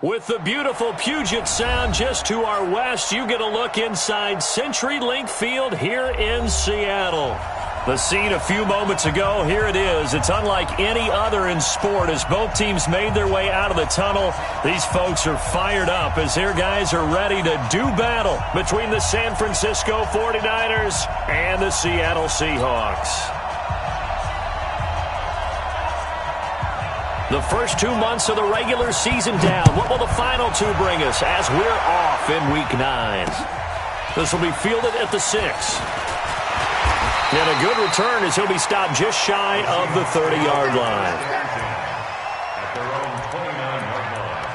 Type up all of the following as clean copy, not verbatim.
With the beautiful Puget Sound just to our west, you get a look inside CenturyLink Field here in Seattle. The scene a few moments ago, here it is. It's unlike any other in sport as both teams made their way out of the tunnel. These folks are fired up as their guys are ready to do battle between the San Francisco 49ers and the Seattle Seahawks. The first 2 months of the regular season down. What will the final two bring us as we're off in Week 9? This will be fielded at the 6. And a good return as he'll be stopped just shy of the 30-yard line. At their own 29-yard line.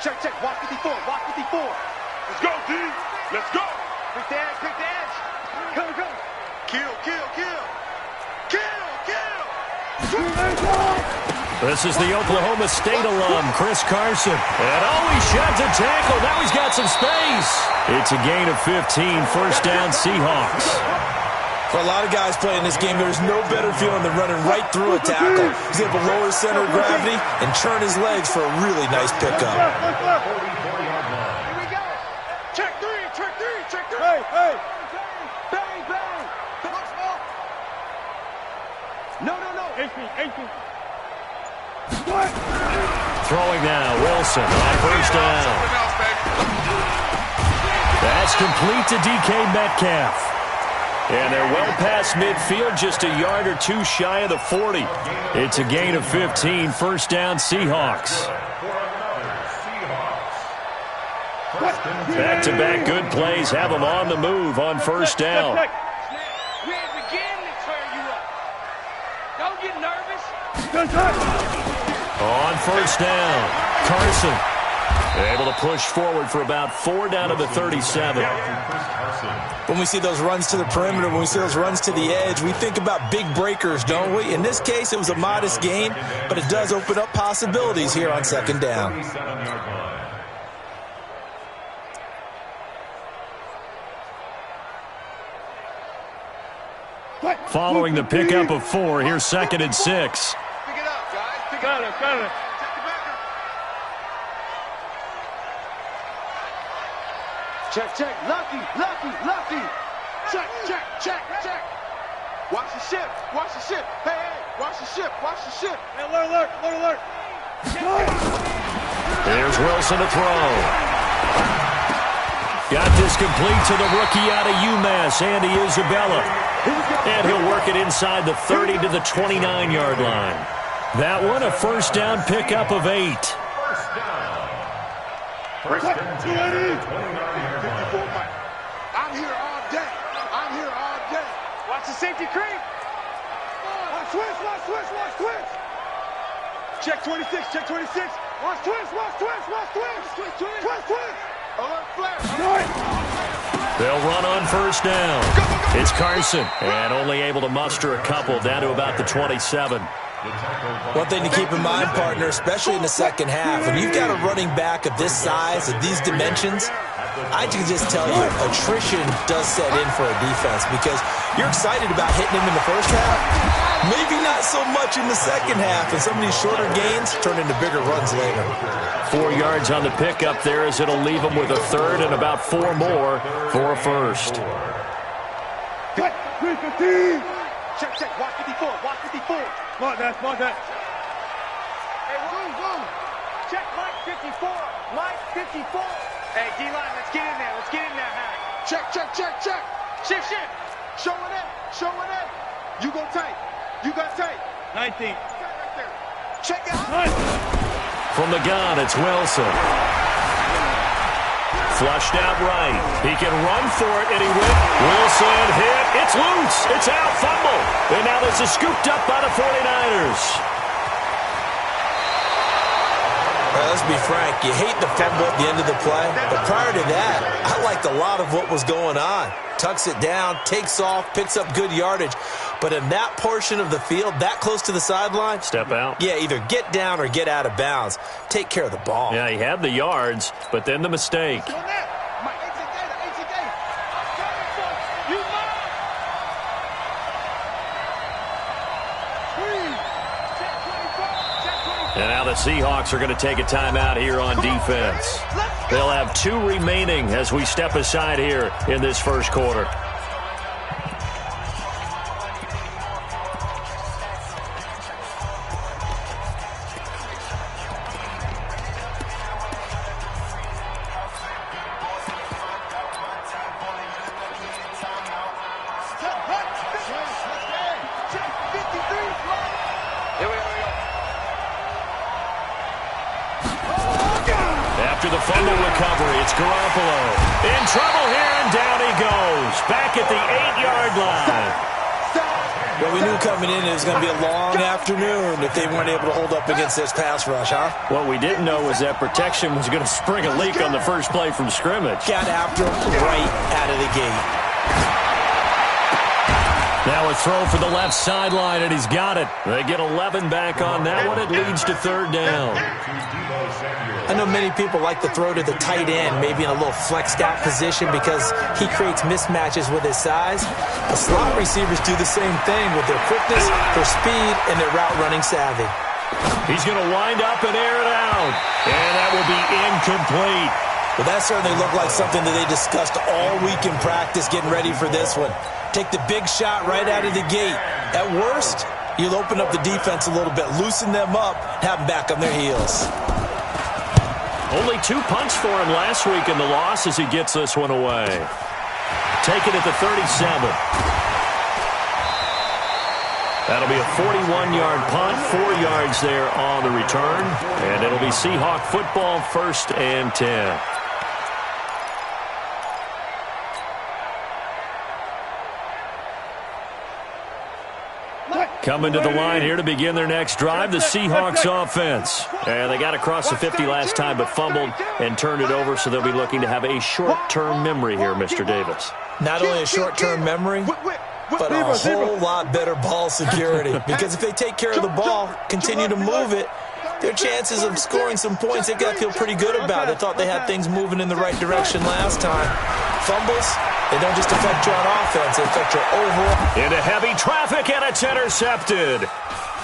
Check, check, watch 54, watch 54. Let's go, D. Let's go. Pick the edge, pick the edge. Go, go. Kill, kill, kill. Kill, kill. This is the Oklahoma State alum, Chris Carson. And he shot to tackle. Now he's got some space. It's a gain of 15, first down Seahawks. For a lot of guys playing this game, there's no better feeling than running right through a tackle. He's able to lower his center of gravity and turn his legs for a really nice pickup. Here we go. Check three, check three, check three. Hey, hey. Bang, bang. No, no, no. Throwing now, Wilson on first down. That's complete to DK Metcalf. And they're well past midfield, just a yard or two shy of the 40. It's a gain of 15, first down Seahawks. Back-to-back good plays have them on the move on first down. We ain't beginning to tear you up. Don't get nervous. On first down, Carson able to push forward for about 4 down to the 37. When we see those runs to the perimeter, when we see those runs to the edge, we think about big breakers, don't we? In this case, it was a modest gain, but it does open up possibilities here on second down. Following the pickup of 4, here's second and 6. Pick it up, guys. Pick it up. Got it. Check, check. Lucky, lucky, lucky. Check, check, check, check. Watch the ship. Watch the ship. Hey, hey. Watch the ship. Watch the ship. Hey, alert, alert, alert. Here's Wilson to throw. Got this complete to the rookie out of UMass, Andy Isabella. And he'll work it inside the 30 to the 29-yard line. That one, a first down pickup of 8. First and 10. I'm here all day. I'm here all day. Watch the safety creep. Watch twist, watch twist, watch twist. Check 26, check 26. Watch twist, watch twist, watch twist. Twist, twist. Twist, twist. Alert flash. They'll run on first down. It's Carson, and only able to muster a couple down to about the 27. One thing to keep in mind, partner, especially in the second half, when you've got a running back of this size, of these dimensions, I can just tell you, attrition does set in for a defense because you're excited about hitting him in the first half. Maybe not so much in the second half, and some of these shorter gains turn into bigger runs later. 4 yards on the pickup there as it'll leave him with a third and about 4 more for a first. Cut. 315. Check, check. Watch 54. Watch 54. Mark that. Hey, Woo. Check Mike 54. Mike 54. Hey, D-line, let's get in there. Hack. Check. Shift. Show it in. You go tight. 19. Right there. Check it out. From the gun, it's Wilson. Flushed out right. He can run for it, and he went. Wilson hit. It's loose. It's out. Fumble. And now this is scooped up by the 49ers. Let's be frank, you hate the fumble at the end of the play, but prior to that, I liked a lot of what was going on. Tucks it down, takes off, picks up good yardage. But in that portion of the field, that close to the sideline, step out. Yeah, either get down or get out of bounds. Take care of the ball. Yeah, he had the yards, but then the mistake. And now the Seahawks are going to take a timeout here on defense. They'll have 2 remaining as we step aside here in this first quarter. After the fumble recovery, it's Garoppolo. In trouble here, and down he goes. Back at the 8-yard line. Well, we knew coming in it was going to be a long afternoon if they weren't able to hold up against this pass rush, huh? What we didn't know was that protection was going to spring a leak on the first play from scrimmage. Got after him right out of the gate. Now a throw for the left sideline, and he's got it. They get 11 back on that one. It leads to 3rd down. I know many people like to throw to the tight end, maybe in a little flexed out position because he creates mismatches with his size. The slot receivers do the same thing with their quickness, their speed, and their route running savvy. He's going to wind up and air it out. And that will be incomplete. Well, that certainly looked like something that they discussed all week in practice getting ready for this one. Take the big shot right out of the gate. At worst, you'll open up the defense a little bit, loosen them up, have them back on their heels. Only 2 punts for him last week in the loss as he gets this one away. Take it at the 37. That'll be a 41-yard punt, 4 yards there on the return. And it'll be Seahawk football, 1st and 10. Coming to the line here to begin their next drive, the Seahawks offense. And they got across the 50 last time but fumbled and turned it over, so they'll be looking to have a short-term memory here, Mr. Davis. Not only a short-term memory, but a whole lot better ball security. Because if they take care of the ball, continue to move it, their chances of scoring some points, they've got to feel pretty good about it. They thought they had things moving in the right direction last time. Fumbles, they don't just affect you on offense, they affect your overall. Into heavy traffic, and it's intercepted.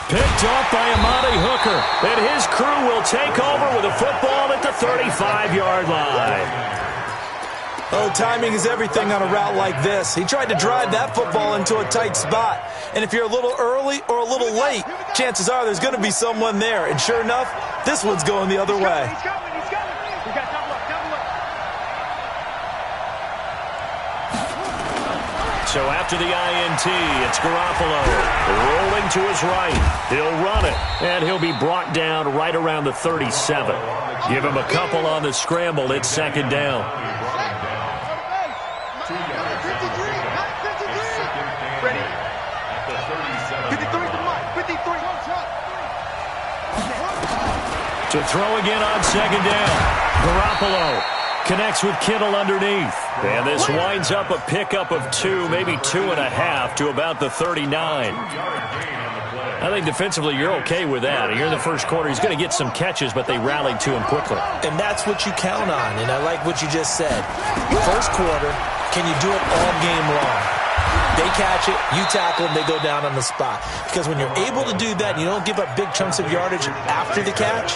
Picked off by Amani Hooker. And his crew will take over with a football at the 35-yard line. Oh, timing is everything on a route like this. He tried to drive that football into a tight spot. And if you're a little early or a little late, chances are there's going to be someone there. And sure enough, this one's going the other way. He's coming. We got double up. So after the INT, it's Garoppolo rolling to his right. He'll run it, and he'll be brought down right around the 37. Give him a couple on the scramble. It's 2nd down. To throw again on 2nd down. Garoppolo connects with Kittle underneath. And this winds up a pickup of 2, maybe 2.5 to about the 39. I think defensively you're okay with that. Here in the first quarter, he's going to get some catches, but they rallied to him quickly. And that's what you count on, and I like what you just said. First quarter, can you do it all game long? They catch it, you tackle them, they go down on the spot. Because when you're able to do that and you don't give up big chunks of yardage after the catch,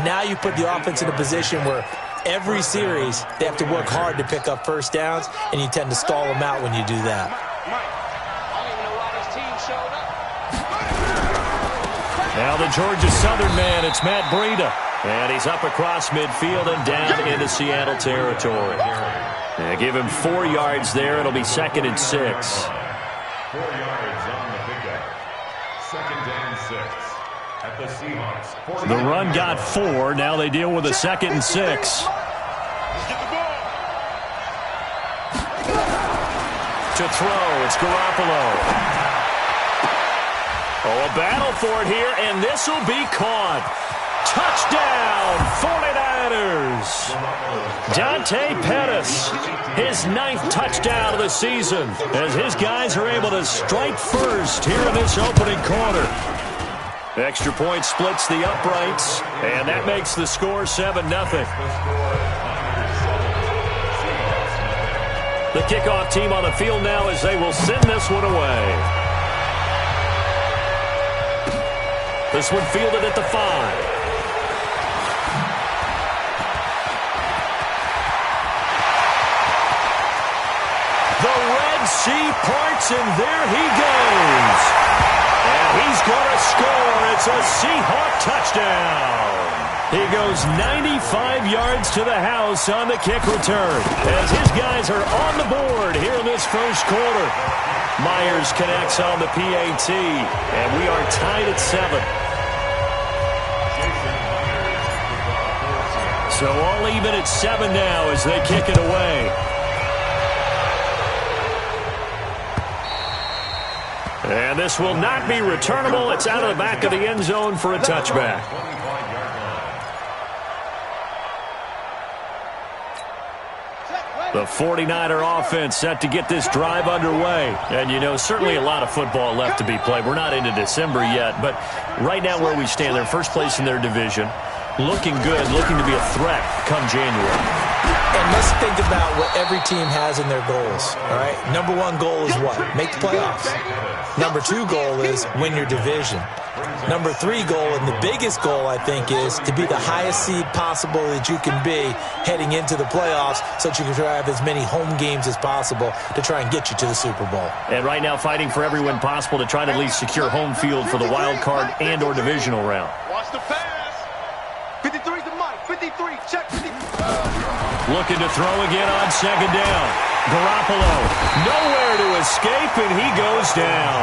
now you put the offense in a position where every series they have to work hard to pick up first downs, and you tend to stall them out when you do that. Now the Georgia Southern man, it's Matt Breida. And he's up across midfield and down into Seattle territory. Give him 4 yards there. It'll be 2nd and 6. 4 yards on the pickup. 2nd and 6 at the Seahawks. The run got 4. Now they deal with a 2nd and 6. To throw, it's Garoppolo. Oh, a battle for it here, and this will be caught. Touchdown, 49ers. Dante Pettis, his 9th touchdown of the season, as his guys are able to strike first here in this opening quarter. Extra point splits the uprights, and that makes the score 7-0. The kickoff team on the field now as they will send this one away. This one fielded at the 5. The Red Sea parts, and there he goes. And he's going to score. It's a Seahawk touchdown. He goes 95 yards to the house on the kick return, as his guys are on the board here in this first quarter. Myers connects on the PAT, and we are tied at 7. So all even at 7 now as they kick it away. And this will not be returnable. It's out of the back of the end zone for a touchback. The 49er offense set to get this drive underway. And, you know, certainly a lot of football left to be played. We're not into December yet, but right now where we stand, they're first place in their division. Looking good, looking to be a threat come January. And let's think about what every team has in their goals, all right? Number 1 goal is what? Make the playoffs. Number 2 goal is win your division. Number 3 goal, and the biggest goal, I think, is to be the highest seed possible that you can be heading into the playoffs so that you can drive as many home games as possible to try and get you to the Super Bowl. And right now fighting for every win possible to try to at least secure home field for the wild card and or divisional round. Watch the pass. 53's the mic. 53. Check 50. Looking to throw again on 2nd down. Garoppolo nowhere to escape, and he goes down.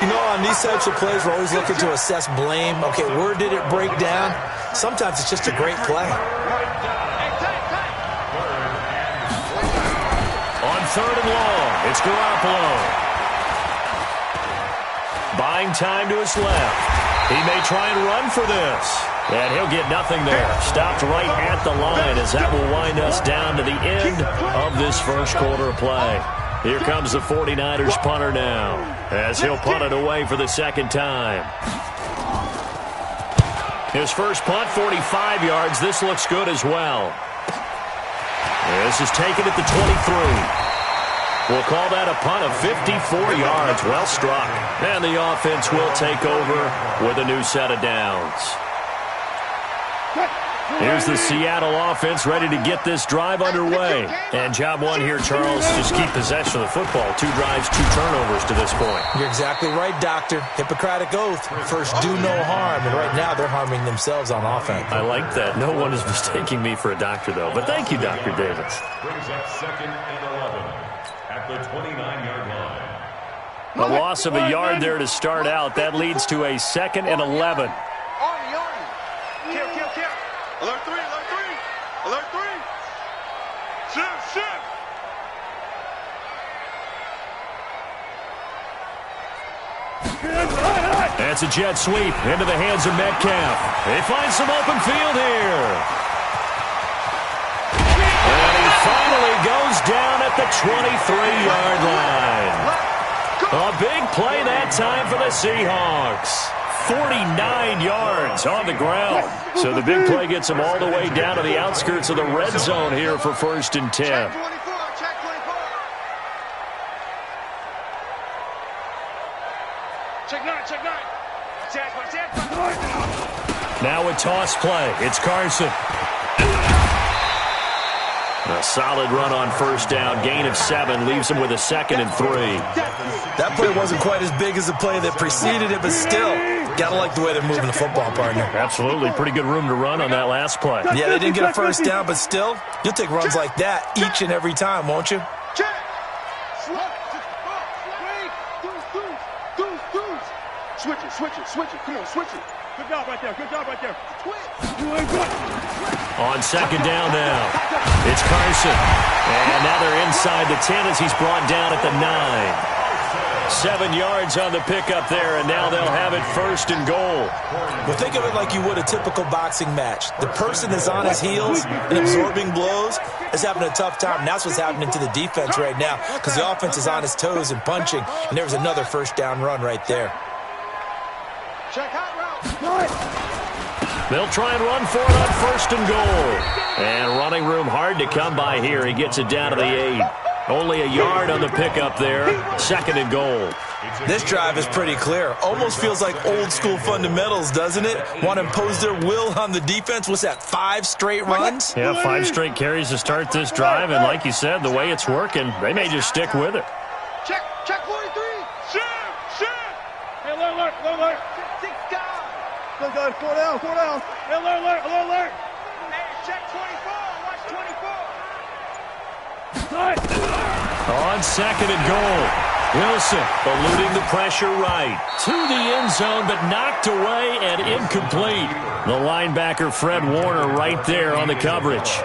You know, on these types of plays, we're always looking to assess blame. Okay, where did it break down? Sometimes it's just a great play. On 3rd and long, it's Garoppolo. Buying time to his left. He may try and run for this. And he'll get nothing there. Stopped right at the line as that will wind us down to the end of this first quarter of play. Here comes the 49ers punter now, as he'll punt it away for the 2nd time. His first punt, 45 yards. This looks good as well. This is taken at the 23. We'll call that a punt of 54 yards. Well struck. And the offense will take over with a new set of downs. Here's the Seattle offense ready to get this drive underway. And job 1 here, Charles, just keep possession of the football. 2 drives, 2 turnovers to this point. You're exactly right, Doctor. Hippocratic oath. First, do no harm. And right now, they're harming themselves on offense. I like that. No one is mistaking me for a doctor, though. But thank you, Dr. Davis. Brings up 2nd and 11 at the 29-yard line. A loss of a yard there to start out. That leads to a 2nd and 11. Army. Kill. Alert 3. Alert 3. Shift. That's a jet sweep into the hands of Metcalf. They find some open field here. And he finally goes down at the 23-yard line. A big play that time for the Seahawks. 49 yards on the ground. So the big play gets them all the way down to the outskirts of the red zone here for 1st and 10. Check 24. Check 24. Check 9. Check 9. Now a toss play. It's Carson. A solid run on 1st down. Gain of 7 leaves him with a 2nd and 3. That play wasn't quite as big as the play that preceded it, but still, gotta like the way they're moving the football, partner. Absolutely. Pretty good room to run on that last play. Yeah, they didn't get a 1st down, but still, you'll take runs like that each and every time, won't you? Check. Switch it. Come on, switch it. Good job right there. On 2nd down now, it's Carson. And now they're inside the 10 as he's brought down at the 9. 7 yards on the pickup there, and now they'll have it 1st and goal. Well, think of it like you would a typical boxing match. The person that's on his heels and absorbing blows is having a tough time, and that's what's happening to the defense right now because the offense is on his toes and punching, and there was another 1st down run right there. Check hot route. They'll try and run for it on 1st and goal. And running room hard to come by here. He gets it down to the 8. Only a yard on the pickup there. 2nd and goal. This drive is pretty clear. Almost feels like old school fundamentals, doesn't it? Want to impose their will on the defense. What's that, 5 straight runs? Yeah, 5 straight carries to start this drive. And like you said, the way it's working, they may just stick with it. Check 43. Shift. Hey, alert. Go, guys, slow down. Hey, alert. Hey, check 24. Watch 24. On 2nd and goal, Wilson eluding the pressure right to the end zone, but knocked away and incomplete. The linebacker, Fred Warner, right there on the coverage.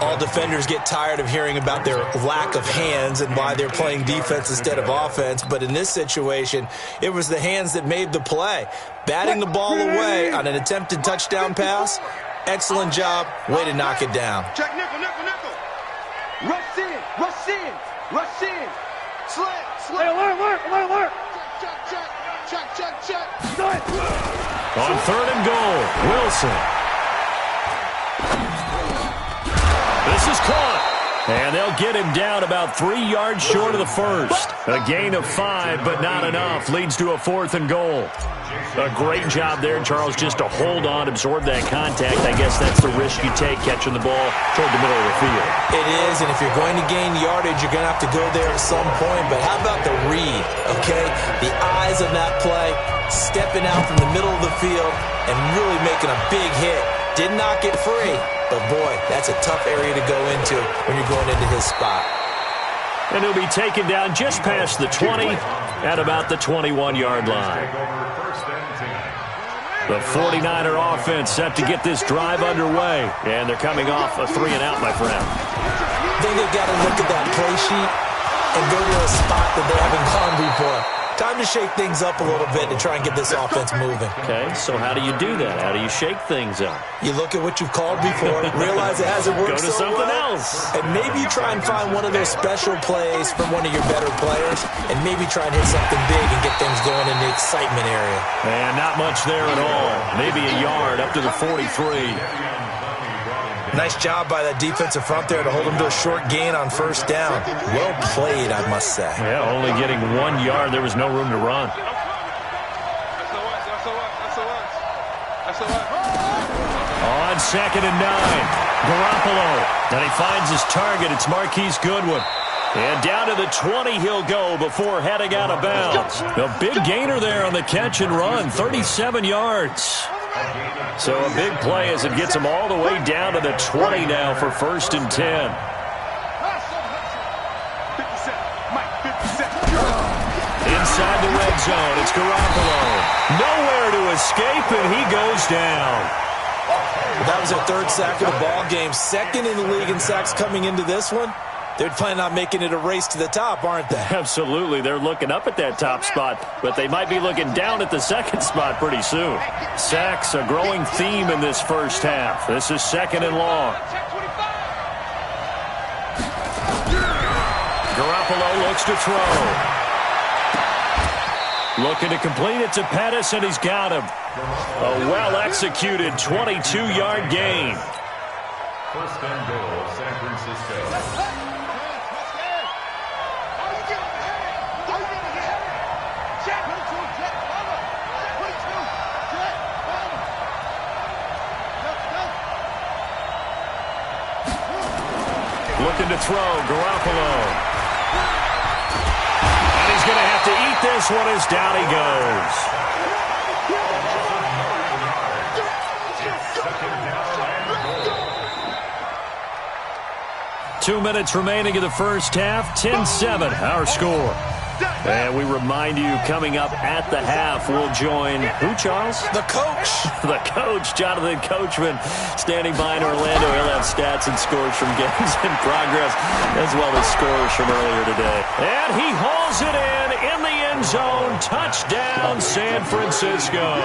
All defenders get tired of hearing about their lack of hands and why they're playing defense instead of offense. But in this situation, it was the hands that made the play. Batting the ball away on an attempted touchdown pass. Excellent job. Way to knock it down. Check nickel. Rush in. Slant. Hey, alert. Check. On 3rd and goal, Wilson. This is caught. And they'll get him down about 3 yards short of the 1st. A gain of 5, but not enough. Leads to a 4th and goal. A great job there, Charles, just to hold on, absorb that contact. I guess that's the risk you take, catching the ball toward the middle of the field. It is, and if you're going to gain yardage, you're going to have to go there at some point. But how about the read, okay? The eyes of that play, stepping out from the middle of the field and really making a big hit. Did not get free, but boy, that's a tough area to go into when you're going into his spot. And he'll be taken down just past the 20 at about the 21-yard line. The 49er offense set to get this drive underway. And they're coming off a 3-and-out, my friend. Then they've got to look at that play sheet and go to a spot that they haven't gone before. Time to shake things up a little bit to try and get this offense moving. Okay, so how do you do that? How do you shake things up? You look at what you've called before, realize it hasn't worked so well. Go to something else. And maybe you try and find one of those special plays from one of your better players, and maybe try and hit something big and get things going in the excitement area. And not much there at all. Maybe a yard up to the 43. Nice job by that defensive front there to hold him to a short gain on 1st down. Well played, I must say. Yeah, only getting 1 yard. There was no room to run. On 2nd and 9, Garoppolo. And he finds his target. It's Marquise Goodwin. And down to the 20 he'll go before heading out of bounds. A big gainer there on the catch and run, 37 yards. So a big play as it gets him all the way down to the 20 now for 1st and 10. Inside the red zone, it's Garoppolo. Nowhere to escape, and he goes down. That was their 3rd sack of the ball game. 2nd in the league in sacks coming into this one. They're planning on making it a race to the top, aren't they? Absolutely. They're looking up at that top spot, but they might be looking down at the 2nd spot pretty soon. Sacks, a growing theme in this 1st half. This is 2nd and long. Garoppolo looks to throw. Looking to complete it to Pettis, and he's got him. A well-executed 22-yard gain. First and goal, San Francisco. Looking to throw, Garoppolo. And he's going to have to eat this one as down he goes. 2 minutes remaining in the first half. 10-7, our score. And we remind you, coming up at the half, we'll join who, Charles? The coach. The coach, Jonathan Coachman, standing by in Orlando. He'll have stats and scores from games in progress, as well as scores from earlier today. And he hauls it in the end zone. Touchdown, San Francisco.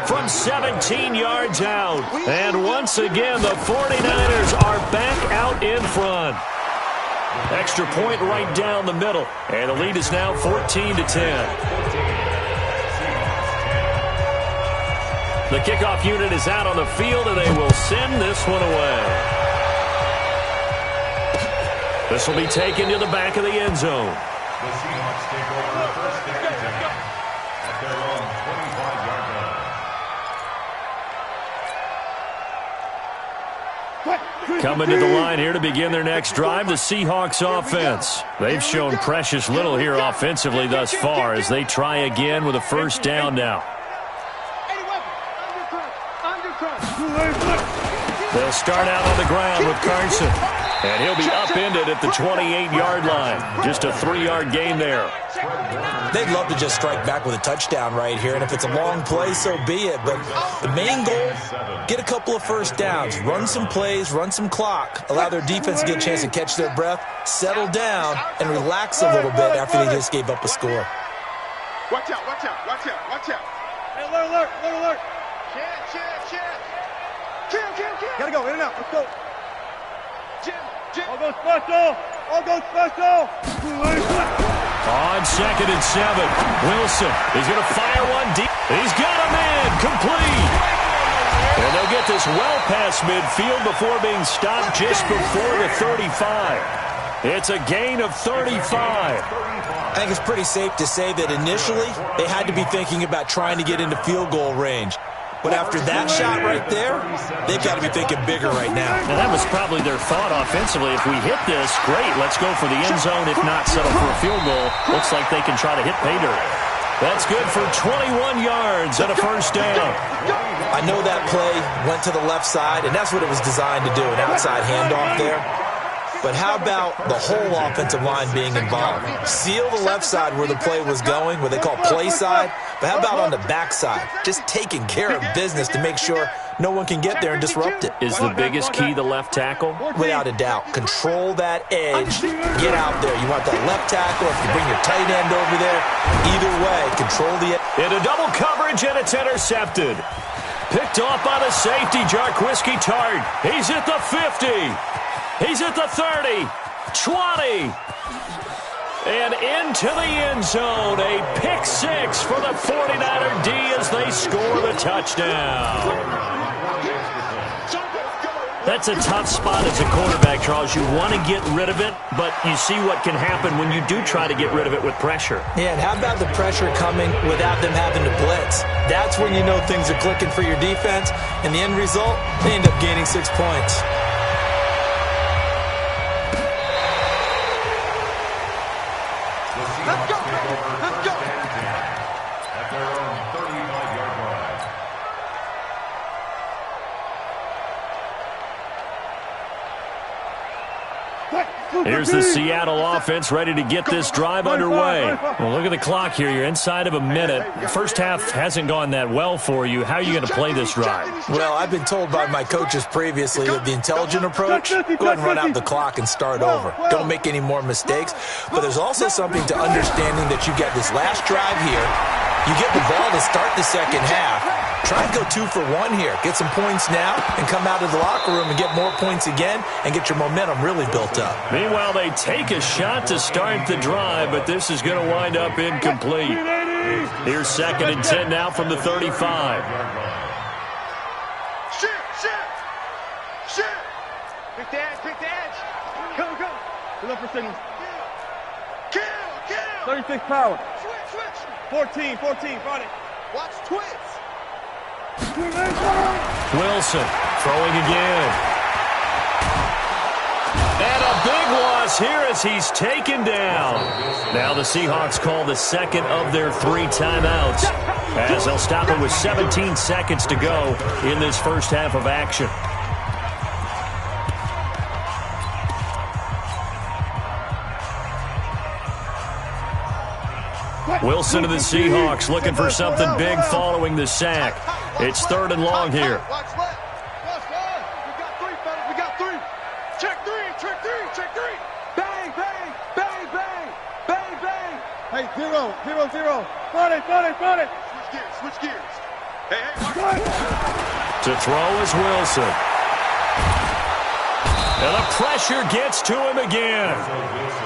From 17 yards out. And once again, the 49ers are back out in front. Extra point right down the middle. And the lead is now 14-10. The kickoff unit is out on the field, and they will send this one away. This will be taken to the back of the end zone. The Seahawks take over the first and 10 at their own 25-yard line. Coming to the line here to begin their next drive, the Seahawks offense. They've shown precious little here offensively thus far as they try again with a first down now. They'll start out on the ground with Carson. And he'll be upended at the 28-yard line. Just a 3-yard gain there. They'd love to just strike back with a touchdown right here, and if it's a long play, so be it. But the main goal, get a couple of first downs, run some plays, run some clock, allow their defense to get a chance to catch their breath, settle down, and relax a little bit after they just gave up a score. Watch out, watch out, watch out, watch out. Hey, alert. Chance. Gotta go, in and out, let's go. All go special. On 2nd and 7, Wilson is going to fire one deep. He's got him in, complete. And they'll get this well past midfield before being stopped just before the 35. It's a gain of 35. I think it's pretty safe to say that initially they had to be thinking about trying to get into field goal range. But after that shot right there, they've got to be thinking bigger right now. And that was probably their thought offensively. If we hit this, great, let's go for the end zone. If not, settle for a field goal. Looks like they can try to hit pay dirt. That's good for 21 yards and a first down. I know that play went to the left side, and that's what it was designed to do, an outside handoff there. But how about the whole offensive line being involved? Seal the left side where the play was going, what they call play side. But how about on the back side? Just taking care of business to make sure no one can get there and disrupt it. Is the biggest key the left tackle? Without a doubt. Control that edge. Get out there. You want that left tackle. If you bring your tight end over there, either way, control the edge. Into double coverage, and it's intercepted. Picked off by the safety, Jarquiski Tart. He's at the 50. He's at the 30, 20, and into the end zone. A pick six for the 49er D as they score the touchdown. That's a tough spot as a quarterback, Charles. You want to get rid of it, but you see what can happen when you do try to get rid of it with pressure. Yeah, and how about the pressure coming without them having to blitz? That's when you know things are clicking for your defense, and the end result, they end up gaining 6 points. Let's go. At their own 35-yard line. Here's the Seattle offense ready to get this drive underway. Well, look at the clock here. You're inside of a minute. The first half hasn't gone that well for you. How are you going to play this drive? Well, I've been told by my coaches previously that the intelligent approach, go ahead and run out the clock and start over. Don't make any more mistakes. But there's also something to understanding that you get this last drive here. You get the ball to start the second half. Try and go 2 for 1 here. Get some points now and come out of the locker room and get more points again and get your momentum really built up. Meanwhile, they take a shot to start the drive, but this is going to wind up incomplete. Here's 2nd and 10 now from the 35. Shit! Pick the edge. Go. Look for signal. Kill! 36 power. Switch. 14, find it. Watch twist. Wilson throwing again. And a big loss here as he's taken down. Now the Seahawks call the second of their 3 timeouts as they'll stop it with 17 seconds to go in this first half of action. Wilson to the Seahawks looking for something big following the sack. It's 3rd and long here. Watch left. We got 3, fellas. Check 3. Bang. Hey, 0. Front it. Switch gears. Hey. To throw is Wilson. And the pressure gets to him again.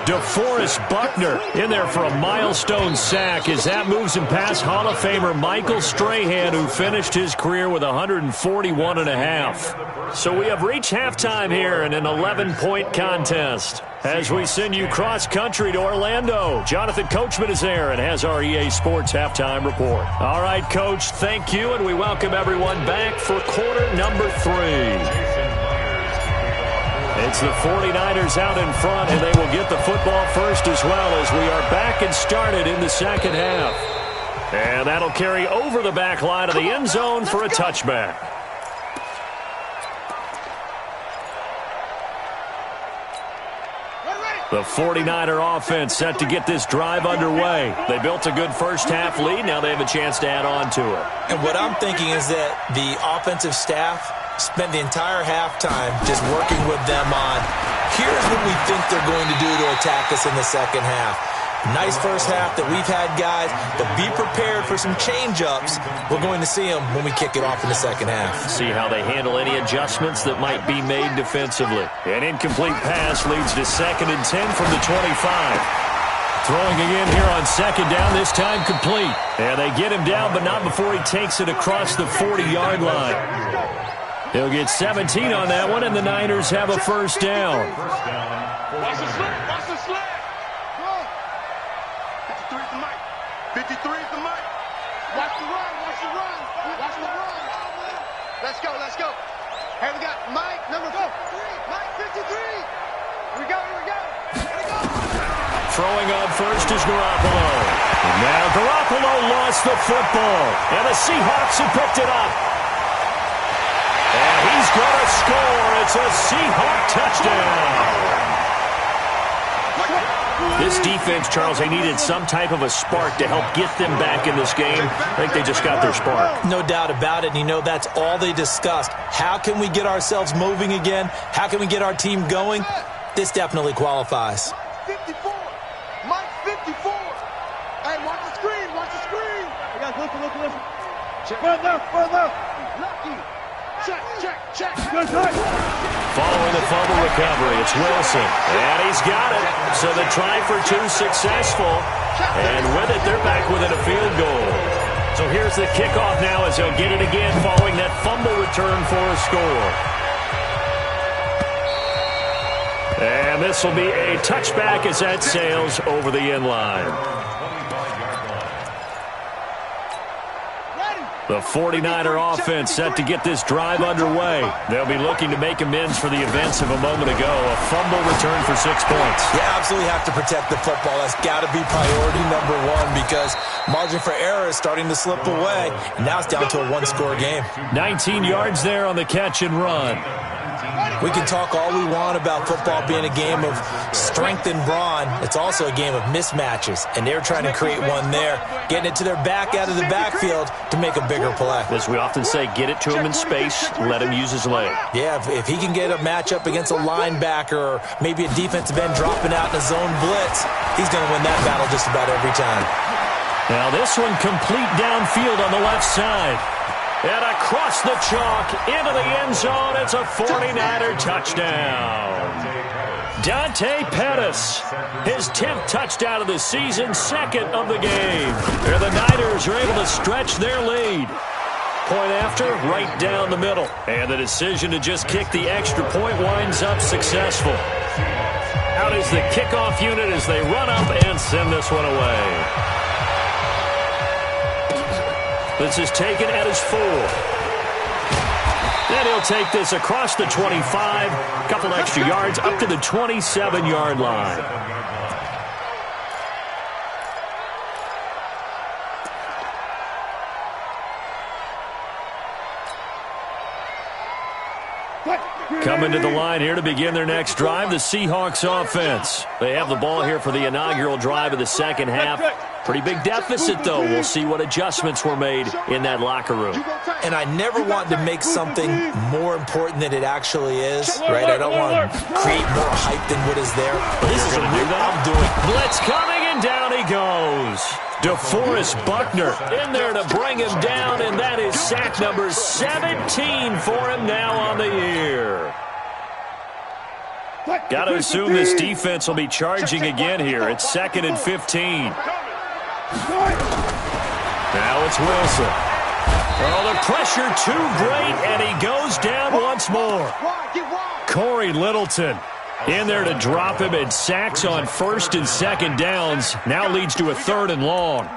DeForest Buckner in there for a milestone sack as that moves him past Hall of Famer Michael Strahan, who finished his career with 141.5. So we have reached halftime here in an 11-point contest. As we send you cross-country to Orlando, Jonathan Coachman is there and has our EA Sports halftime report. All right, Coach, thank you, and we welcome everyone back for quarter number 3. It's the 49ers out in front, and they will get the football first as well as we are back and started in the second half. And that'll carry over the back line of the end zone for a touchback. The 49er offense set to get this drive underway. They built a good first half lead. Now they have a chance to add on to it. And what I'm thinking is that the offensive staff spent the entire halftime just working with them on, here's what we think they're going to do to attack us in the second half. Nice first half that we've had, guys, but be prepared for some change-ups. We're going to see them when we kick it off in the second half. See how they handle any adjustments that might be made defensively. An incomplete pass leads to 2nd and 10 from the 25. Throwing again here on 2nd down, this time complete. And they get him down, but not before he takes it across the 40-yard line. He'll get 17 on that one, and the Niners have a first down. Watch the slip. 53 is the mic. 53 is the mic. Watch the run. Let's go. Hey, we got Mike, number 4. Mike, 53. Here we go. Throwing on first is Garoppolo. And now Garoppolo lost the football, and the Seahawks have picked it up. And he's going to score. It's a Seahawk touchdown. This defense, Charles, they needed some type of a spark to help get them back in this game. I think they just got their spark. No doubt about it. And, you know, that's all they discussed. How can we get ourselves moving again? How can we get our team going? This definitely qualifies. 54. Mike, 54. Hey, watch the screen. Hey, guys, listen. Check. Further. Lucky. Check. Good touch. Following the fumble recovery, it's Wilson. And he's got it. So the try for 2 successful. And with it, they're back within a field goal. So here's the kickoff now as they'll get it again following that fumble return for a score. And this will be a touchback as that sails over the end line. The 49er offense set to get this drive underway. They'll be looking to make amends for the events of a moment ago. A fumble return for 6 points. Yeah, absolutely have to protect the football. That's got to be priority number 1 because margin for error is starting to slip away. And now it's down to a 1-score game. 19 yards there on the catch and run. We can talk all we want about football being a game of strength and brawn. It's also a game of mismatches, and they're trying to create one there, getting it to their back out of the backfield to make a bigger play. As we often say, get it to him in space, let him use his leg. Yeah, if he can get a matchup against a linebacker or maybe a defensive end dropping out in a zone blitz, he's going to win that battle just about every time. Now this one complete downfield on the left side. And across the chalk into the end zone. It's a 49er touchdown. Dante Pettis, his 10th touchdown of the season, 2nd of the game. And the Niners are able to stretch their lead. Point after, right down the middle. And the decision to just kick the extra point winds up successful. Out is the kickoff unit as they run up and send this one away. This is taken at his 4. And he'll take this across the 25, a couple extra yards up to the 27-yard line. Coming to the line here to begin their next drive, the Seahawks offense. They have the ball here for the inaugural drive of the second half. Pretty big deficit, though. We'll see what adjustments were made in that locker room. And I never want to make something more important than it actually is, right? I don't want to create more hype than what is there. But this is what I'm doing. Blitz coming, and down he goes. DeForest Buckner in there to bring him down, and that is sack number 17 for him now on the year. Got to assume this defense will be charging again here. It's 2nd and 15. Now it's Wilson. Oh, the pressure too great, and he goes down once more. Corey Littleton in there to drop him, and sacks on 1st and 2nd downs. Now leads to a 3rd and long.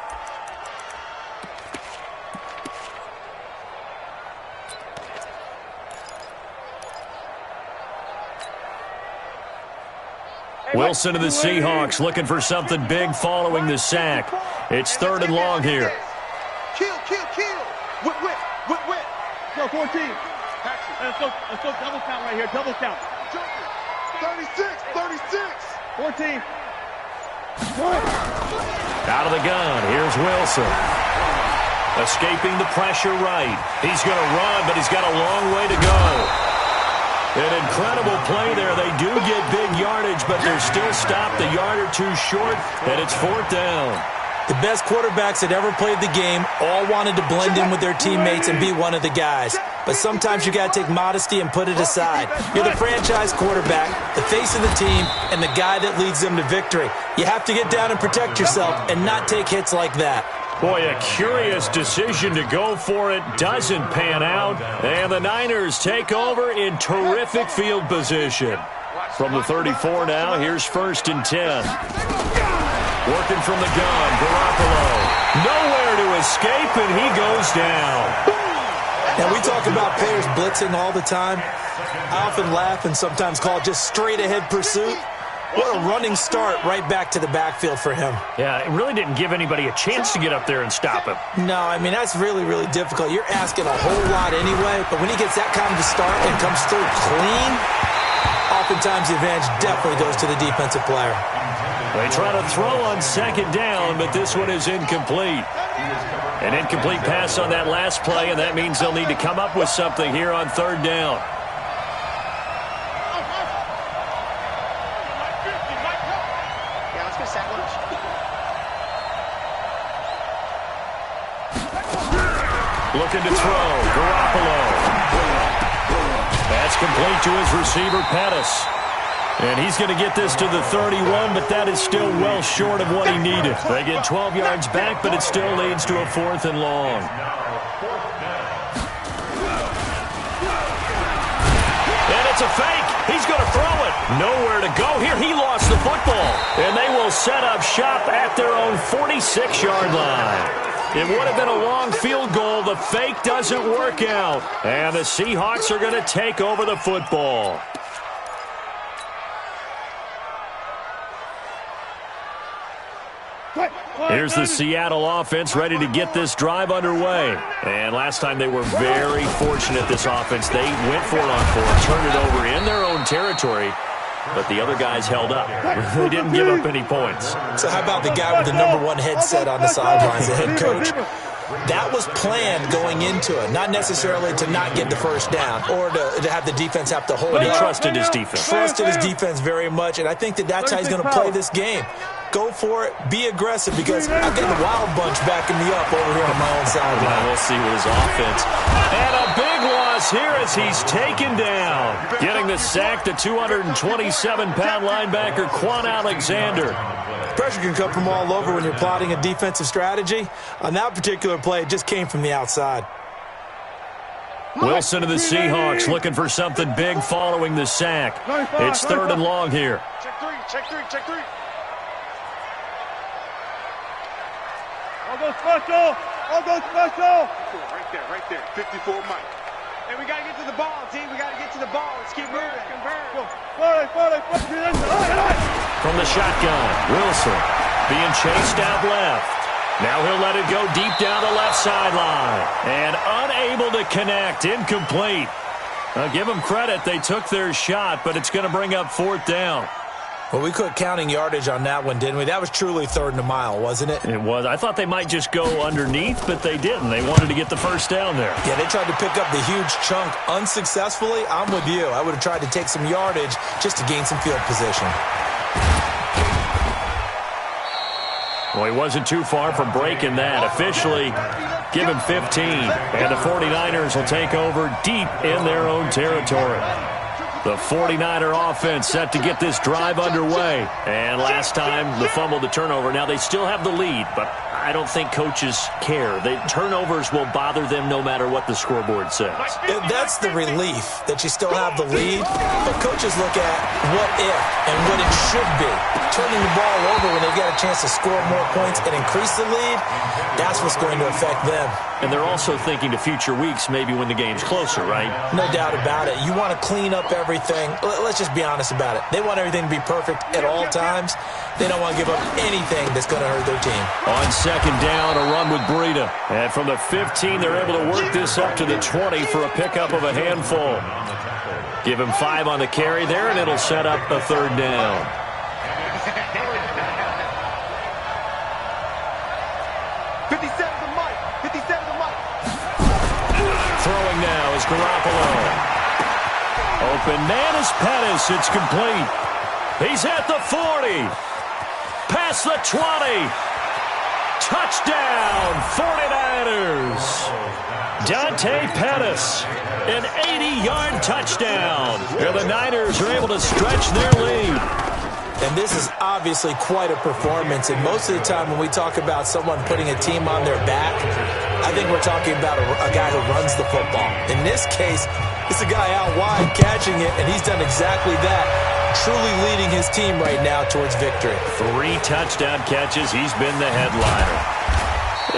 Wilson of the Seahawks looking for something big following the sack. It's 3rd and long here. Kill. Whip. Go, 14. Let's go double count right here. Double count. 36. 14. Out of the gun. Here's Wilson. Escaping the pressure right. He's going to run, but he's got a long way to go. An incredible play there. They do get big yardage, but they're still stopped a yard or two short, and it's 4th down. The best quarterbacks that ever played the game all wanted to blend in with their teammates and be one of the guys. But sometimes you got to take modesty and put it aside. You're the franchise quarterback, the face of the team, and the guy that leads them to victory. You have to get down and protect yourself and not take hits like that. Boy, a curious decision to go for it. Doesn't pan out. And the Niners take over in terrific field position. From the 34 now, here's 1st and 10. Working from the gun, Garoppolo. Nowhere to escape, and he goes down. Now, we talk about players blitzing all the time. I often laugh and sometimes call it just straight-ahead pursuit. What a running start right back to the backfield for him. Yeah, it really didn't give anybody a chance to get up there and stop him. No, I mean, that's really, really difficult. You're asking a whole lot anyway, but when he gets that kind of a start and comes through clean, oftentimes the advantage definitely goes to the defensive player. They try to throw on 2nd down, but this one is incomplete. An incomplete pass on that last play, and that means they'll need to come up with something here on 3rd down. Looking to throw, Garoppolo. That's complete to his receiver, Pettis. And he's going to get this to the 31, but that is still well short of what he needed. They get 12 yards back, but it still leads to a 4th and long. And it's a fake. He's going to throw it. Nowhere to go here. He lost the football. And they will set up shop at their own 46-yard line. It would have been a long field goal. The fake doesn't work out. And the Seahawks are going to take over the football. Here's the Seattle offense ready to get this drive underway. And last time they were very fortunate, this offense. They went for it on 4th, turned it over in their own territory, but the other guys held up. They didn't give up any points. So how about the guy with the #1 headset on the sidelines, the head coach? That was planned going into it, not necessarily to not get the 1st down or to have the defense have to hold it. But he trusted his defense. Trusted his defense very much, and I think that that's how he's going to play this game. Go for it. Be aggressive, because I've got the wild bunch backing me up over here on my own sideline. We'll see with his offense. And a big loss here as he's taken down. Getting the sack, the 227-pound linebacker, Quan Alexander. Pressure can come from all over when you're plotting a defensive strategy. On that particular play, it just came from the outside. Wilson of the Seahawks looking for something big following the sack. It's 3rd and long here. Check three, check three, check three. I'll go special. I'll go special. Right there. 54 Mike. Hey, we got to get to the ball, team. We got to get to the ball. Let's keep moving. From the shotgun, Wilson being chased out left. Now he'll let it go deep down the left sideline. And unable to connect, incomplete. I'll give them credit. They took their shot, but it's going to bring up 4th down. Well, we quit counting yardage on that one, didn't we? That was truly 3rd and a mile, wasn't it? It was. I thought they might just go underneath, but they didn't. They wanted to get the first down there. Yeah, they tried to pick up the huge chunk unsuccessfully. I'm with you. I would have tried to take some yardage just to gain some field position. Well, he wasn't too far from breaking that. Officially, give him 15. And the 49ers will take over deep in their own territory. The 49er offense set to get this drive underway. And last time, the fumble, the turnover. Now, they still have the lead, but I don't think coaches care. The turnovers will bother them no matter what the scoreboard says. That's the relief, that you still have the lead. But coaches look at what if and what it should be. Turning the ball over when they've got a chance to score more points and increase the lead, that's what's going to affect them. And they're also thinking to future weeks, maybe when the game's closer, right? No doubt about it. You want to clean up everything. Let's just be honest about it. They want everything to be perfect at all times. They don't want to give up anything that's going to hurt their team. On 2nd down, a run with Breida. And from the 15, they're able to work this up to the 20 for a pickup of a handful. Give him 5 on the carry there, and it'll set up a 3rd down. 57 to Mike. 57 to Mike. Throwing now is Garoppolo. Open man is Pettis. It's complete. He's at the 40. Past the 20. Touchdown, 49ers. Dante Pettis, an 80-yard touchdown. And the Niners are able to stretch their lead. And this is obviously quite a performance. And most of the time when we talk about someone putting a team on their back, I think we're talking about a guy who runs the football. In this case, it's a guy out wide catching it, and he's done exactly that, truly leading his team right now towards victory. 3 touchdown catches. He's been the headliner.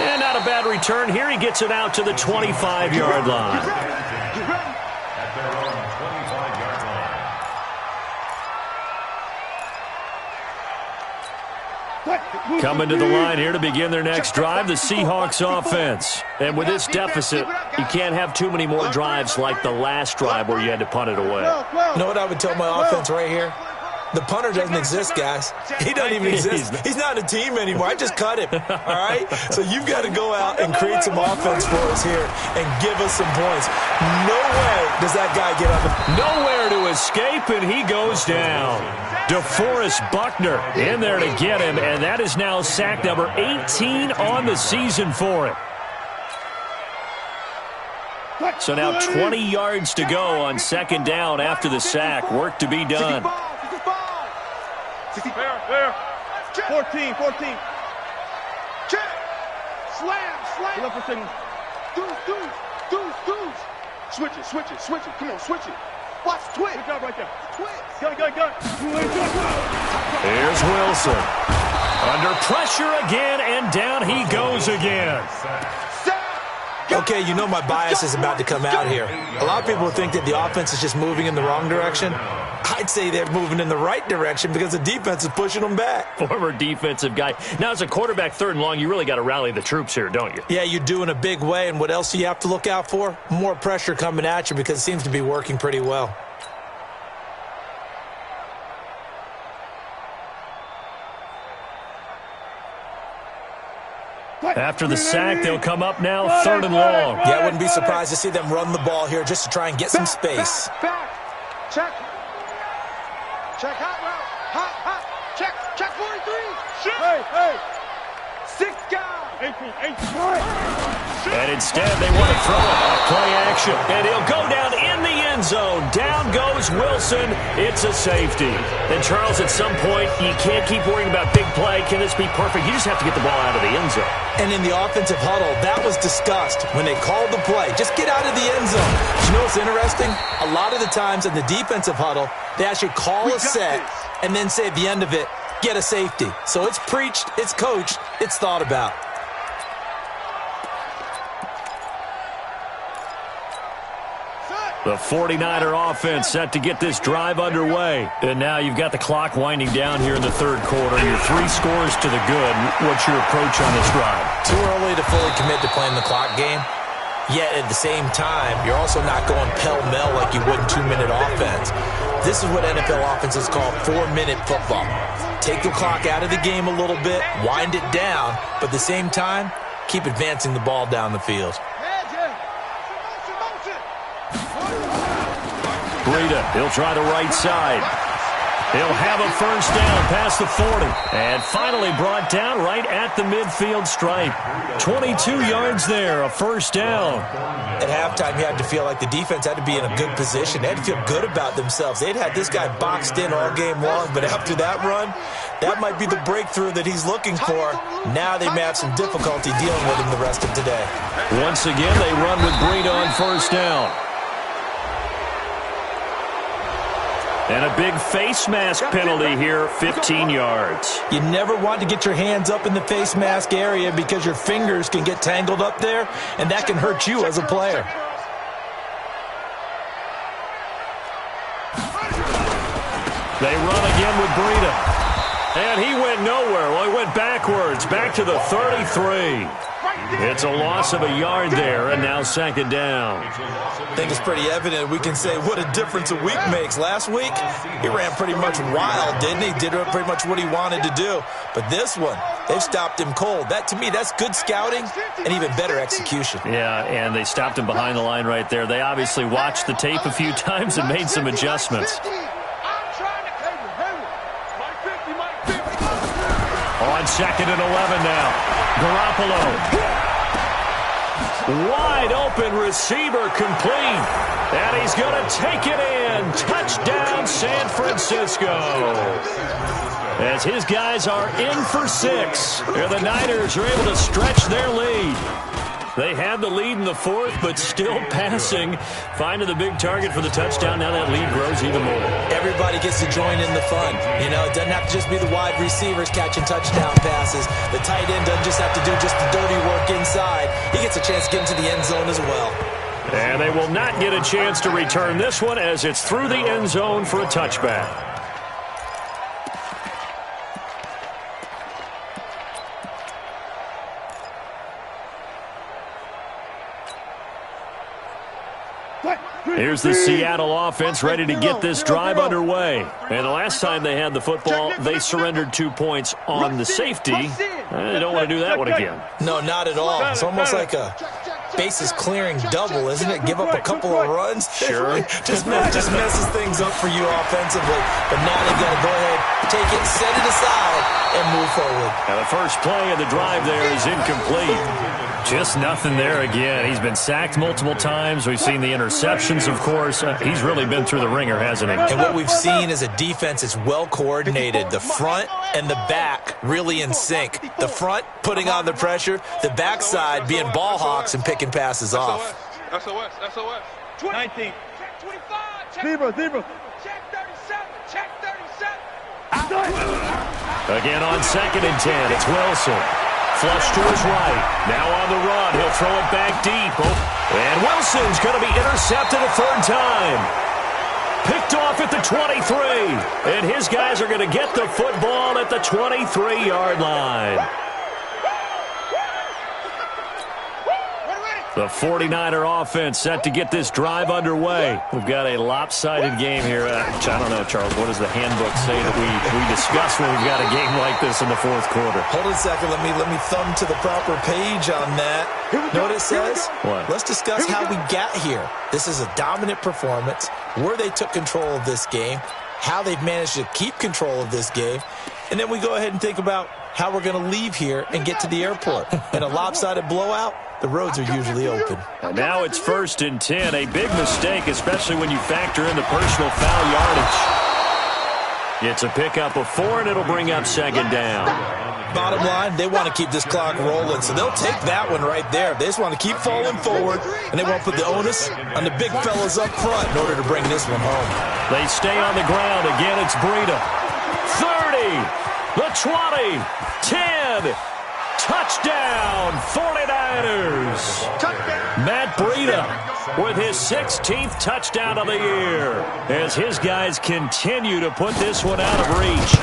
And not a bad return here. He gets it out to the 25-yard line. At their own 25-yard line. Coming to the line here to begin their next drive, the Seahawks offense. And with this deficit, you can't have too many more drives like the last drive where you had to punt it away. You know what I would tell my offense right here? The punter doesn't exist, guys. He doesn't even exist. He's not a team anymore. I just cut him, all right? So you've got to go out and create some offense for us here and give us some points. No way does that guy get on the... Nowhere to escape, and he goes down. DeForest Buckner in there to get him, and that is now sack number 18 on the season for him. So now 20 yards to go on 2nd down after the sack. Work to be done. There. 14. Check. Slam. Pull up for signal. Deuce. Switch it. Come on, switch it. Watch, twitch. Good job right there. Twitch. Gun. Here's Wilson. Under pressure again, and down he goes again. Okay, you know my bias is about to come out here. A lot of people think that the offense is just moving in the wrong direction. I'd say they're moving in the right direction because the defense is pushing them back. Former defensive guy. Now, as a quarterback 3rd and long, you really got to rally the troops here, don't you? Yeah, you do in a big way. And what else do you have to look out for? More pressure coming at you because it seems to be working pretty well. After the sack, they'll come up now 3rd and long. Yeah, I wouldn't be surprised to see them run the ball here just to try and get some space. Back. Check. Hot route. Check 43. Hey. 6 guys. 18. And instead, they want to throw it. Play action. And he'll go down in the end zone. Down goes Wilson. It's a safety. And, Charles, at some point, you can't keep worrying about big play. Can this be perfect? You just have to get the ball out of the end zone. And in the offensive huddle, that was discussed when they called the play. Just get out of the end zone. But you know what's interesting? A lot of the times in the defensive huddle, they actually call a set and then say at the end of it, get a safety. So it's preached, it's coached, it's thought about. The 49er offense set to get this drive underway. And now you've got the clock winding down here in the third quarter. You're 3 scores to the good. What's your approach on this drive? Too early to fully commit to playing the clock game. Yet at the same time, you're also not going pell-mell like you would in 2-minute offense. This is what NFL offenses call 4-minute football. Take the clock out of the game a little bit, wind it down, but at the same time, keep advancing the ball down the field. Breida, he'll try the right side. He'll have a first down past the 40. And finally brought down right at the midfield stripe. 22 yards there, a first down. At halftime, you had to feel like the defense had to be in a good position. They had to feel good about themselves. They'd had this guy boxed in all game long, but after that run, that might be the breakthrough that he's looking for. Now they may have some difficulty dealing with him the rest of today. Once again, they run with Breida on first down. And a big face mask penalty here, 15 yards. You never want to get your hands up in the face mask area because your fingers can get tangled up there, and that can hurt you as a player. They run again with Breida. And he went nowhere. Well, he went backwards, back to the 33. It's a loss of a yard there, and now second down. I think it's pretty evident. We can say what a difference a week makes. Last week, he ran pretty much wild, didn't he? Did pretty much what he wanted to do. But this one, they've stopped him cold. That, to me, that's good scouting and even better execution. Yeah, and they stopped him behind the line right there. They obviously watched the tape a few times and made some adjustments. On second and 11 now. Garoppolo. Wide open receiver complete. And he's going to take it in. Touchdown, San Francisco. As his guys are in for 6. And the Niners are able to stretch their lead. They had the lead in the fourth, but still passing. Finding the big target for the touchdown. Now that lead grows even more. Everybody gets to join in the fun. You know, it doesn't have to just be the wide receivers catching touchdown passes. The tight end doesn't just have to do just the dirty work inside. He gets a chance to get into the end zone as well. And they will not get a chance to return this one as it's through the end zone for a touchback. Here's the Seattle offense ready to get this drive underway. And the last time they had the football, they surrendered 2 points on the safety. They don't want to do that one again. No, not at all. It's almost like a bases clearing double, isn't it? Give up a couple of runs. Sure. just messes things up for you offensively. But now they've got to go ahead, take it, set it aside, and move forward. Now the first play of the drive there is incomplete. Just nothing there again. He's been sacked multiple times. We've seen the interceptions, of course. He's really been through the ringer, hasn't he? And what we've seen is a defense that's well coordinated. The front and the back really in sync. The front putting on the pressure. The backside being ball hawks and picking passes off. SOS. 19. Check 25. Check 0. Check 37. Check 37. Again on second and 10. It's Wilson. Flush to his right. Now on the run. He'll throw it back deep. And Wilson's going to be intercepted a third time. Picked off at the 23. And his guys are going to get the football at the 23-yard line. The 49er offense set to get this drive underway. We've got a lopsided game here. I don't know, Charles, what does the handbook say that we discuss when we've got a game like this in the fourth quarter? Hold on a second. Let me thumb to the proper page on that. Know what it says? What? Let's discuss how we got here. This is a dominant performance, where they took control of this game, how they've managed to keep control of this game, and then we go ahead and think about how we're going to leave here and get to the airport. In a lopsided blowout, the roads are usually open. And now it's 1st and 10. A big mistake, especially when you factor in the personal foul yardage. It's a pickup of 4, and it'll bring up 2nd down. Bottom line, they want to keep this clock rolling, so they'll take that one right there. They just want to keep falling forward, and they won't put the onus on the big fellas up front in order to bring this one home. They stay on the ground. Again, it's Breida. 30, the 20, 10. Touchdown, 49ers. Matt Breida with his 16th touchdown of the year as his guys continue to put this one out of reach.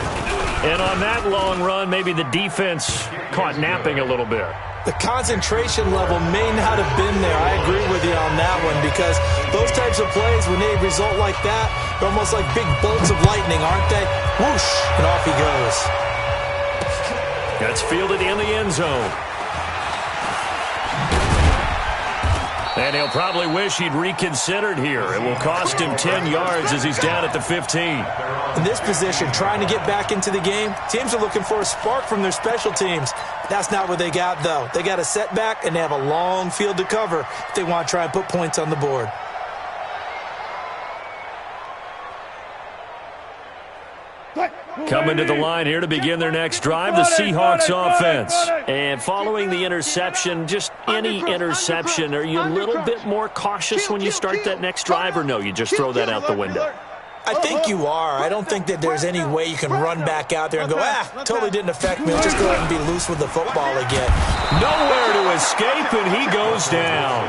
And on that long run, maybe the defense caught napping a little bit. The concentration level may not have been there. I agree with you on that one, because those types of plays, when they result like that, they're almost like big bolts of lightning, aren't they? Whoosh, and off he goes. That's fielded in the end zone. And he'll probably wish he'd reconsidered here. It will cost him 10 yards as he's down at the 15. In this position, trying to get back into the game, teams are looking for a spark from their special teams. That's not what they got, though. They got a setback, and they have a long field to cover if they want to try and put points on the board. Coming to the line here to begin their next drive, the Seahawks offense. And following the interception, just any interception, are you a little bit more cautious when you start that next drive, or no, you just throw that out the window? I think you are. I don't think that there's any way you can run back out there and go, totally didn't affect me. I'll just go ahead and be loose with the football again. Nowhere to escape, and he goes down.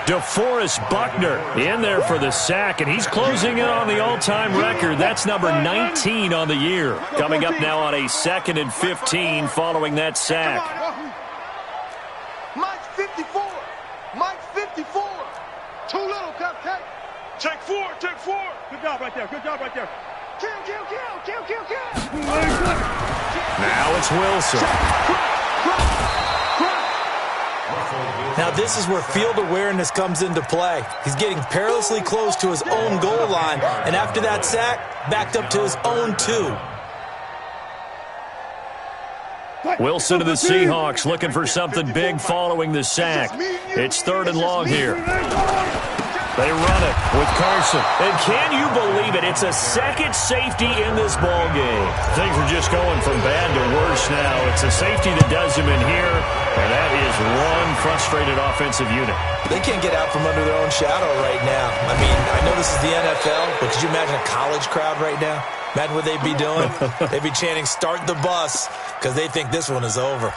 DeForest Buckner in there for the sack, and he's closing in on the all-time record. That's number 19 on the year. Coming up now on a 2nd and 15 following that sack. Mike's 54. Mike's 54. Too little, cupcake. Take 4, take 4. Good job right there. Good job right there. Kill, kill, kill, kill, kill, kill. Now it's Wilson. Now this is where field awareness comes into play. He's getting perilously close to his own goal line, and after that sack, backed up to his own 2. Wilson to the Seahawks looking for something big following the sack. It's 3rd and long here. They run it with Carson. And can you believe it? It's a second safety in this ball game. Things are just going from bad to worse now. It's a safety that does him in here, and that is one frustrated offensive unit. They can't get out from under their own shadow right now. I mean, I know this is the NFL, but could you imagine a college crowd right now? Imagine what they'd be doing. They'd be chanting, "Start the bus," because they think this one is over.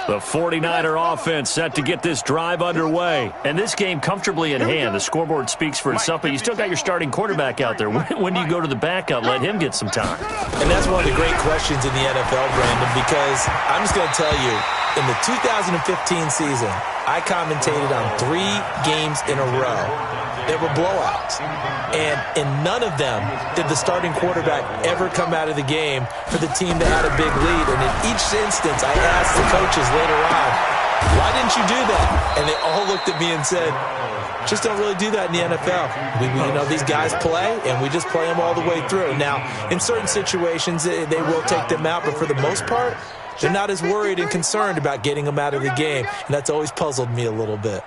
The 49er offense set to get this drive underway. And this game comfortably in hand. The scoreboard speaks for itself, but you still got your starting quarterback out there. When do you go to the backup, let him get some time? And that's one of the great questions in the NFL, Brandon, because I'm just going to tell you, in the 2015 season, I commentated on 3 games in a row. They were blowouts. And in none of them did the starting quarterback ever come out of the game for the team that had a big lead. And in each instance, I asked the coaches later on, why didn't you do that? And they all looked at me and said, just don't really do that in the NFL. These guys play, and we just play them all the way through. Now, in certain situations, they will take them out, but for the most part, they're not as worried and concerned about getting them out of the game. And that's always puzzled me a little bit.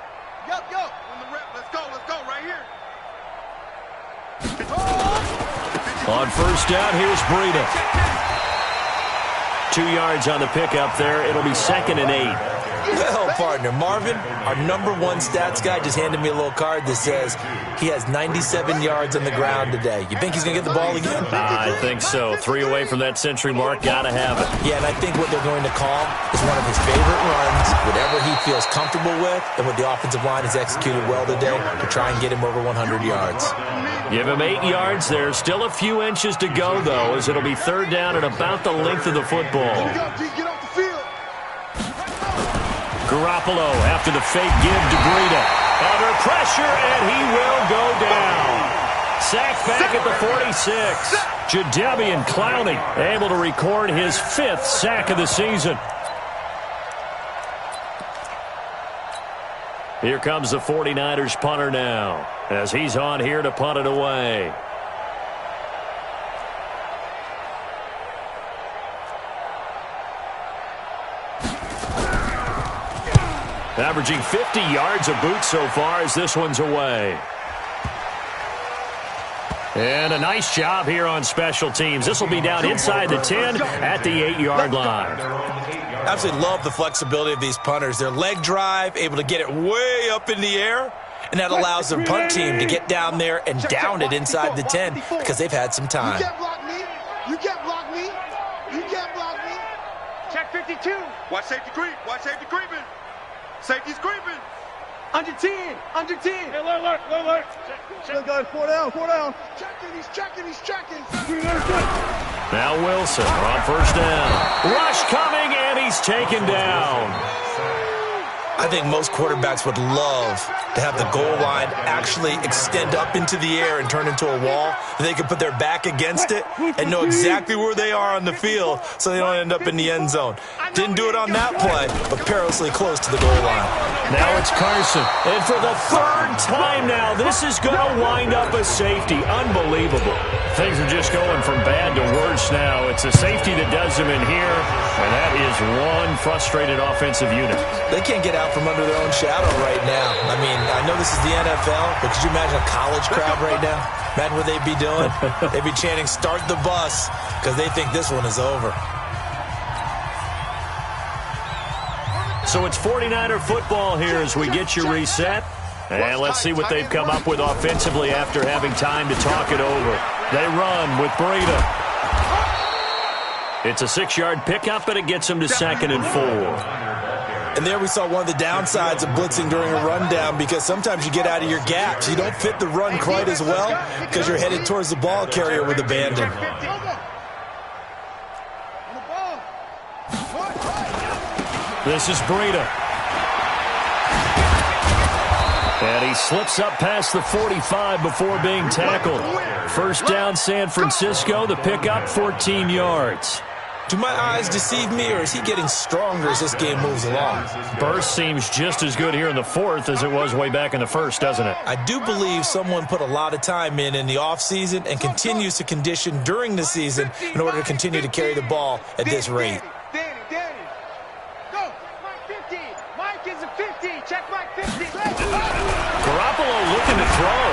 On 1st down, here's Breida. 2 yards on the pickup there. It'll be 2nd and 8. Well, partner, Marvin, our #1 stats guy, just handed me a little card that says he has 97 yards on the ground today. You think he's going to get the ball again? I think so. 3 away from that century mark. Got to have it. Yeah, and I think what they're going to call is one of his favorite runs, whatever he feels comfortable with, and what the offensive line has executed well today to try and get him over 100 yards. Give him 8 yards there. Still a few inches to go, though, as it'll be 3rd down at about the length of the football. Garoppolo after the fake give to Breida. Under pressure, and he will go down. Sacked back at the 46. Jadeveon Clowney able to record his 5th sack of the season. Here comes the 49ers punter now, as he's on here to punt it away. Averaging 50 yards a boot so far as this one's away. And a nice job here on special teams. This will be down inside the 10 at the 8-yard line. Absolutely love the flexibility of these punters. Their leg drive, able to get it way up in the air, and that allows the punt team to get down there and down it inside the 10 because they've had some time. You can't block me. You can't block me. You can't block me. Check 52. Watch safety creep. Watch safety creeping. Safety's creeping. Under 10. Under 10. Hey, alert. Check, guys. 4 down. He's checking. Now Wilson on first down. Rush coming, and he's taken down. I think most quarterbacks would love to have the goal line actually extend up into the air and turn into a wall. They could put their back against it and know exactly where they are on the field so they don't end up in the end zone. Didn't do it on that play, but perilously close to the goal line. Now it's Carson. And for the third time now, this is going to wind up a safety. Unbelievable. Things are just going from bad to worse now. It's a safety that does them in here, and that is one frustrated offensive unit. They can't get out from under their own shadow right now. I mean, I know this is the NFL, but could you imagine a college crowd right now? Imagine what they'd be doing. They'd be chanting, "Start the bus," because they think this one is over. So it's 49er football here as we get you reset. And let's see what they've come up with offensively after having time to talk it over. They run with Breida. It's a 6-yard pickup, but it gets them to 2nd and 4. And there we saw one of the downsides of blitzing during a rundown because sometimes you get out of your gaps. You don't fit the run quite as well because you're headed towards the ball carrier with abandon. This is Breida. And he slips up past the 45 before being tackled. First down, San Francisco. The pickup, 14 yards. Do my eyes deceive me, or is he getting stronger as this game moves along? Burst seems just as good here in the 4th as it was way back in the 1st, doesn't it? I do believe someone put a lot of time in the offseason and continues to condition during the season in order to continue to carry the ball at this rate. Danny. Go. Mike 50. Mike is a 50. Check Mike 50. Garoppolo looking to throw.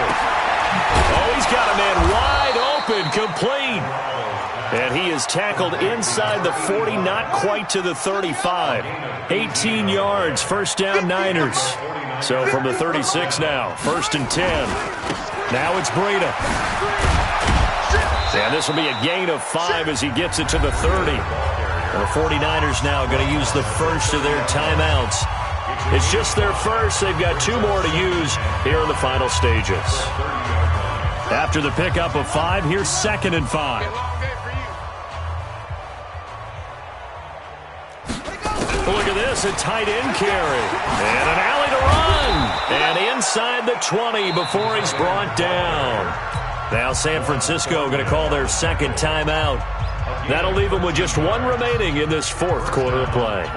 Oh, he's got a man wide open, complete. And he is tackled inside the 40, not quite to the 35. 18 yards, first down Niners. So from the 36 now, 1st and 10. Now it's Breida. And this will be a gain of 5 as he gets it to the 30. And the 49ers now going to use the first of their timeouts. It's just their first. They've got 2 more to use here in the final stages. After the pickup of 5, here's 2nd and 5. Look at this, a tight end carry. And an alley to run. And inside the 20 before he's brought down. Now San Francisco going to call their 2nd timeout. That'll leave them with just 1 remaining in this 4th quarter of play.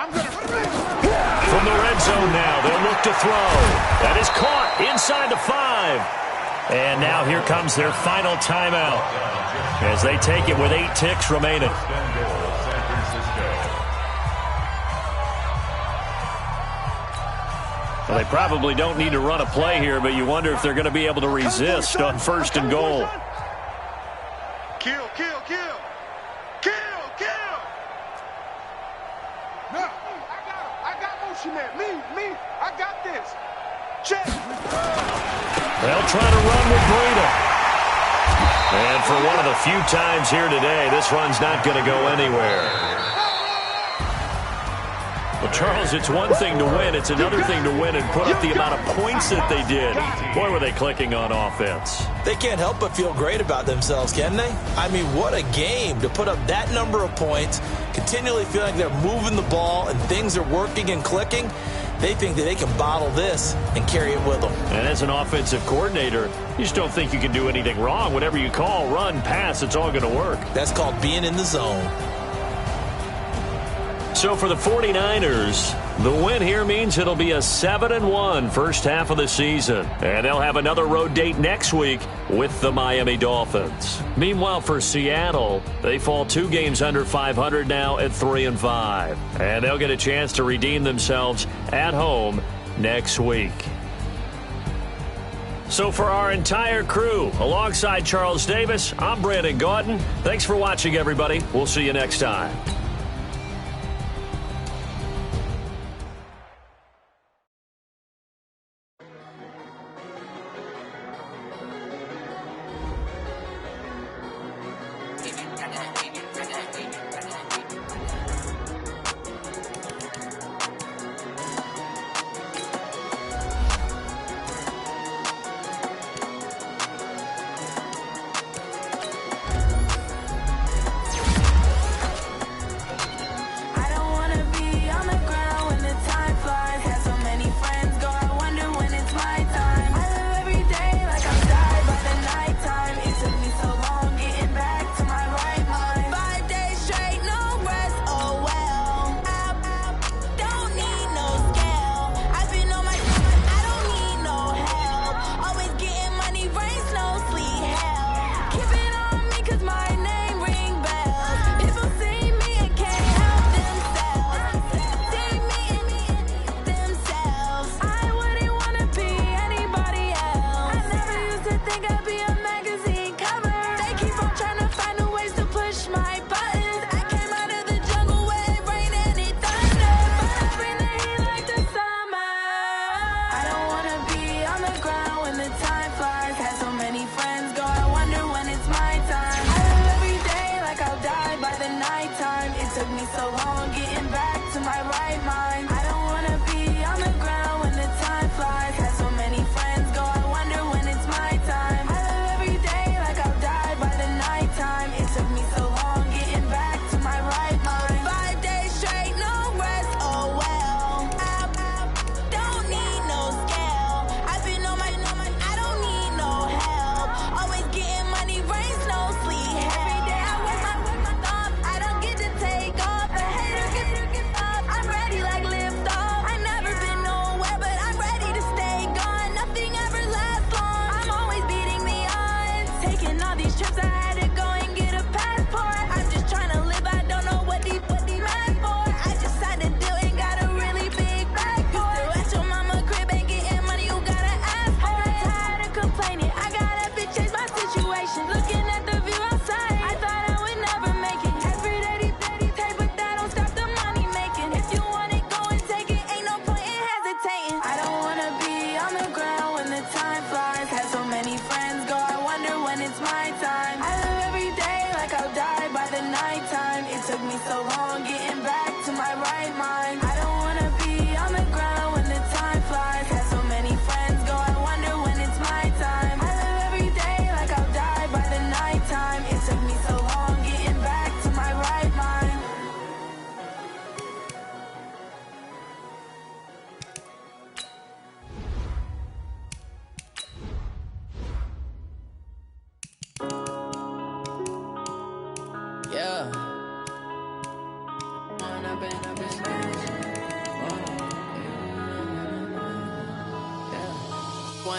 From the red zone now, they'll look to throw. That is caught inside the 5. And now here comes their final timeout as they take it with 8 ticks remaining. Well, they probably don't need to run a play here, but you wonder if they're going to be able to resist on 1st and goal. Kill. No, I got motion man. Me, I got this. Check. They'll try to run with Breida. And for one of the few times here today, this run's not going to go anywhere. Well, Charles, it's one thing to win. It's another thing to win and put up the amount of points that they did. Boy, were they clicking on offense. They can't help but feel great about themselves, can they? I mean, what a game to put up that number of points, continually feeling like they're moving the ball and things are working and clicking. They think that they can bottle this and carry it with them. And as an offensive coordinator, you just don't think you can do anything wrong. Whatever you call, run, pass, it's all going to work. That's called being in the zone. So for the 49ers, the win here means it'll be a 7-1 first half of the season. And they'll have another road date next week with the Miami Dolphins. Meanwhile, for Seattle, they fall 2 games under 500 now at 3-5. And they'll get a chance to redeem themselves at home next week. So for our entire crew, alongside Charles Davis, I'm Brandon Gaudin. Thanks for watching, everybody. We'll see you next time.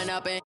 Up and